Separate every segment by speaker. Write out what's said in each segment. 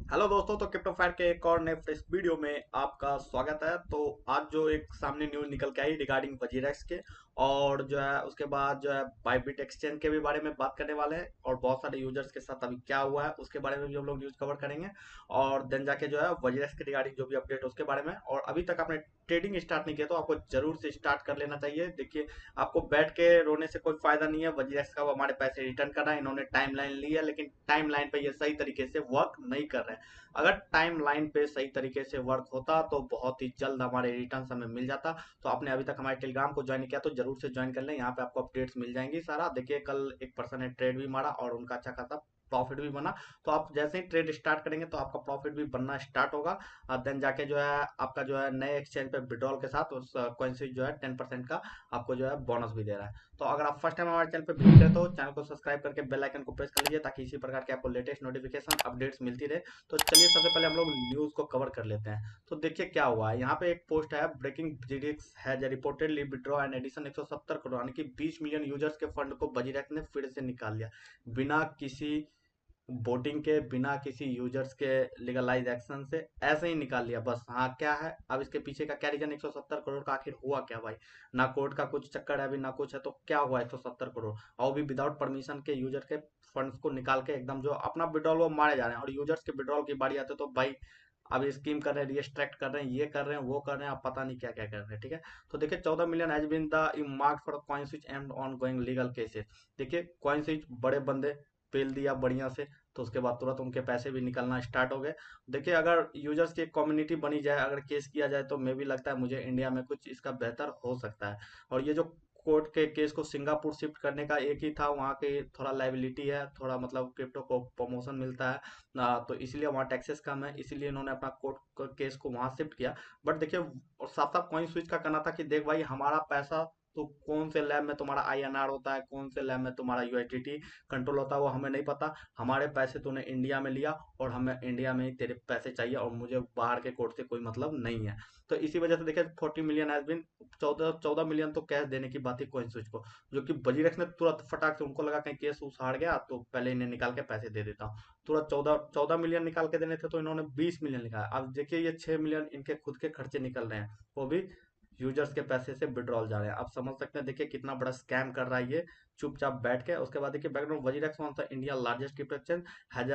Speaker 1: Hello दोस्तों, तो crypto fire के एक और नए फ्रेश वीडियो में आपका स्वागत है। तो आज जो एक सामने न्यूज निकल के आई रिगार्डिंग वजीरेक्स के, और जो है उसके बाद जो है बाइबिट एक्सचेंज के भी बारे में बात करने वाले हैं, और बहुत सारे यूजर्स के साथ अभी क्या हुआ है उसके बारे में भी हम लोग न्यूज कवर करेंगे। और देन जाके जो है वजीरेक्स के रिगार्डिंग जो भी अपडेट है उसके बारे में। और अभी तक आपने ट्रेडिंग स्टार्ट नहीं किया तो आपको जरूर से स्टार्ट कर लेना चाहिए। देखिए, आपको बैठ के रोने से कोई फायदा नहीं है। वजीरेक्स का वो हमारे पैसे रिटर्न कर रहा है, इन्होंने टाइमलाइन ली है, लेकिन टाइमलाइन पे ये सही तरीके से वर्क नहीं कर रहे हैं। अगर टाइम लाइन पे सही तरीके से वर्क होता तो बहुत ही जल्द हमारे रिटर्न हमें मिल जाता। तो आपने अभी तक हमारे टेलीग्राम को ज्वाइन किया तो जरूर से ज्वाइन कर लें। यहाँ पे आपको अपडेट्स मिल जाएंगी सारा। देखिए, कल एक पर्सन ने ट्रेड भी मारा और उनका अच्छा खासा प्रॉफिट भी बना। तो आप जैसे ही ट्रेड स्टार्ट करेंगे तो आपका प्रॉफिट भी बनना स्टार्ट होगा। देन जाके जो है आपका जो है नए एक्सचेंज पे विड्रॉल के साथ उस कॉइन से जो है 10% का आपको जो है बोनस भी दे रहा है। तो अगर आप फर्स्ट टाइम हमारे चैनल पे विजिट करें तो चैनल को सब्सक्राइब करके बेल आइकन को प्रेस कर लीजिए, ताकि इसी प्रकार के आपको लेटेस्ट नोटिफिकेशन अपडेट्स मिलती रहे। तो चलिए, सबसे पहले हम लोग न्यूज को कवर कर लेते हैं। तो देखिए क्या हुआ है। यहाँ पे एक पोस्ट है, ब्रेकिंग जिडिक्स has reportedly withdraw and addition 170 crore यानी कि 20 मिलियन यूजर्स के फंड को वजीरेक्स ने फिर से निकाल लिया, बिना किसी वोटिंग के, बिना किसी यूजर्स के लीगलाइज एक्शन से ऐसे ही निकाल लिया बस। हाँ, क्या है अब इसके पीछे का क्या रीजन? 170 करोड़ का आखिर हुआ क्या भाई? ना कोर्ट का कुछ चक्कर है अभी, ना कुछ है, तो क्या हुआ 170 करोड़? और भी विदाउट परमिशन के यूजर के फंड्स को निकाल के एकदम जो अपना विड्रॉल वो मारे जा रहे हैं। और यूजर्स के विड्रॉल की बारी आते तो भाई अब स्कीम कर रहे हैं, रिस्ट्रैक्ट कर रहे हैं, ये कर रहे हैं, वो कर रहे हैं, आप पता नहीं क्या क्या कर रहे हैं। ठीक है, तो देखिए 14 million has been the mark for CoinSwitch and ongoing legal cases. देखिए, कॉइन स्विच बड़े बंदे पेल दिया बढ़िया से, तो उसके बाद तुरंत उनके पैसे भी निकलना स्टार्ट हो गए। देखिए, अगर यूजर्स की एक कम्युनिटी बनी जाए, अगर केस किया जाए, तो मैं भी लगता है मुझे इंडिया में कुछ इसका बेहतर हो सकता है। और ये जो कोर्ट के केस को सिंगापुर शिफ्ट करने का एक ही था, वहाँ के थोड़ा लाइबिलिटी है, थोड़ा मतलब क्रिप्टो को प्रमोशन मिलता है तो इसलिए वहाँ टैक्सेस कम है, इसीलिए इन्होंने अपना कोर्ट केस को वहाँ शिफ्ट किया। बट देखिए, और साफ साफ कॉइन स्विच का कहना था कि देख भाई, हमारा पैसा तो कौन से लैब में तुम्हारा आईएनआर होता है, कौन से लैब में तुम्हारा यूएसडीटी कंट्रोल होता है, वो हमें नहीं पता। हमारे पैसे तूने इंडिया में लिया और हमें इंडिया में ही तेरे पैसे चाहिए, और मुझे बाहर के कोर्ट से कोई मतलब नहीं है। तो इसी वजह से देखिए 40 मिलियन हैज बिन, 14 14 मिलियन तो कैश देने की बात थी कॉइन स्विच को, जो कि वजीरेक्स ने तुरंत फटाक से, उनको लगा कहीं केस उस हार गया तो पहले इन्हें निकाल के पैसे दे देता हूँ। तुरंत 14 14 मिलियन निकाल के देने थे तो इन्होंने 20 मिलियन निकाला। अब देखिए, ये 6 मिलियन इनके खुद के खर्चे निकल रहे हैं, वो भी यूजर्स के पैसे से विड्रॉल जा रहे हैं। आप समझ सकते हैं, देखिए कितना बड़ा स्कैम कर रहा है ये चुपचाप बैठ के। उसके बाद देखिए बैकग्राउंड, वजीरेक्स वन था India largest crypto exchange, has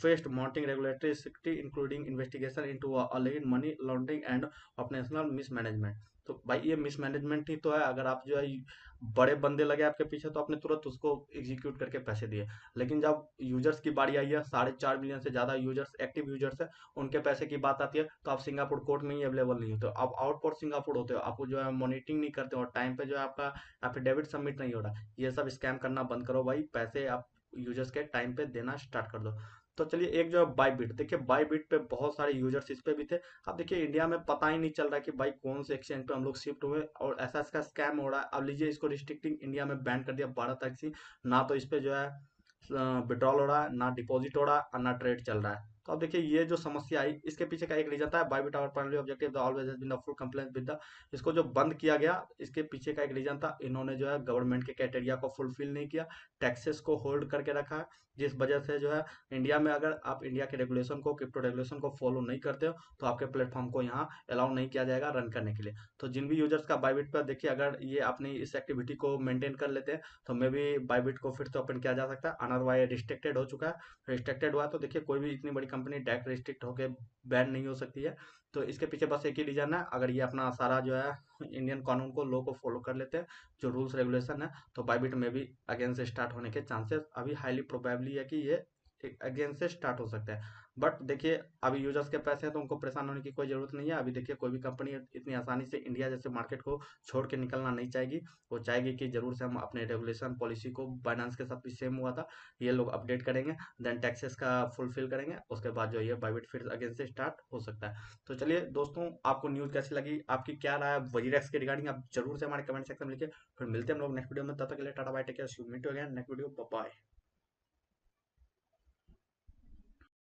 Speaker 1: faced mounting regulatory security including investigation into alleged money laundering and operational mismanagement. तो भाई ये मिसमैनेजमेंट ही तो है। अगर आप जो है बड़े बंदे लगे आपके पीछे तो आपने तुरंत उसको एग्जीक्यूट करके पैसे दिए। लेकिन जब यूजर्स की बारी आई है, 4.5 मिलियन से ज्यादा यूजर्स, एक्टिव यूजर्स है, उनके पैसे की बात आती है, तो आप सिंगापुर कोर्ट में ही अवेलेबल नहीं होते हो, आप आउटपोर्ट सिंगापुर होते हो, आपको जो है मॉनिटरिंग नहीं करते हो, और टाइम पे जो है आपका एफिडेविट सबमिट नहीं हो रहा। ये सब स्कैम करना बंद करो भाई, पैसे आप यूजर्स के टाइम पे देना स्टार्ट कर दो। तो चलिए, एक जो है बाईबिट, देखिए बाईबिट पे बहुत सारे यूजर्स इस पे भी थे। अब देखिए, इंडिया में पता ही नहीं चल रहा कि भाई कौन से एक्सचेंज पे हम लोग शिफ्ट हुए, और ऐसा इसका स्कैम हो रहा है। अब लीजिए, इसको रिस्ट्रिक्टिंग इंडिया में बैन कर दिया 12 तारीख से। ना तो इस पे जो है विड्रॉल हो रहा है, ना डिपॉजिट हो रहा है, और ना ट्रेड चल रहा है। तो अब देखिए, ये जो समस्या आई इसके पीछे का एक रीजन था, Bybit our primary objective always has been the full compliance with the. इसको जो बंद किया गया, इसके पीछे का एक रीजन था, इन्होंने जो है गवर्नमेंट के क्राइटेरिया को फुलफिल नहीं किया, टैक्सेस को होल्ड करके रखा है। जिस वजह से जो है इंडिया में, अगर आप इंडिया के रेगुलेशन को, क्रिप्टो रेगुलेशन को फॉलो नहीं करते हो, तो आपके प्लेटफॉर्म को यहाँ अलाउ नहीं किया जाएगा रन करने के लिए। तो जिन भी यूजर्स का बाईबिट पर, देखिए अगर ये अपनी इस एक्टिविटी को मेंटेन कर लेते हैं तो मे भी बाईबिट को फिर से ओपन किया जा सकता है। अनरवाइज रिस्ट्रिक्टेड हो चुका है, रिस्ट्रिक्टेड हुआ है, तो देखिए कोई भी इतनी बड़ी कंपनी डायरेक्ट रिस्ट्रिक्ट होकर बैन नहीं हो सकती है। तो इसके पीछे बस एक ही रीजन है, अगर ये अपना सारा जो है इंडियन कानून को, लॉ को फॉलो कर लेते हैं, जो रूल्स रेगुलेशन है, तो बाईबिट में भी अगेन से स्टार्ट होने के चांसेस अभी हाईली प्रोबेबली है कि ये अगेन से स्टार्ट हो सकता है। बट देखिए, अभी यूजर्स के पैसे हैं तो उनको परेशान होने की कोई जरूरत नहीं है। अभी देखिए, कोई भी कंपनी इतनी आसानी से इंडिया जैसे मार्केट को छोड़ के निकलना नहीं चाहेगी। वो चाहेगी कि जरूर से हम अपने रेगुलेशन पॉलिसी को, बाइनेंस के साथ भी सेम हुआ था, ये लोग अपडेट करेंगे, देन टैक्सेस का फुलफिल करेंगे, उसके बाद जो ये बाइबिट फिर अगेन से स्टार्ट हो सकता है। तो चलिए दोस्तों, आपको न्यूज़ कैसी लगी, आपकी क्या राय है वजीरेक्स के रिगार्डिंग, आप जरूर से हमारे कमेंट सेक्शन में लिखिए। फिर मिलते हैं हम लोग नेक्स्ट वीडियो में, तब तक के लिए tata bye, take care, see you, meet you again next video, bye bye.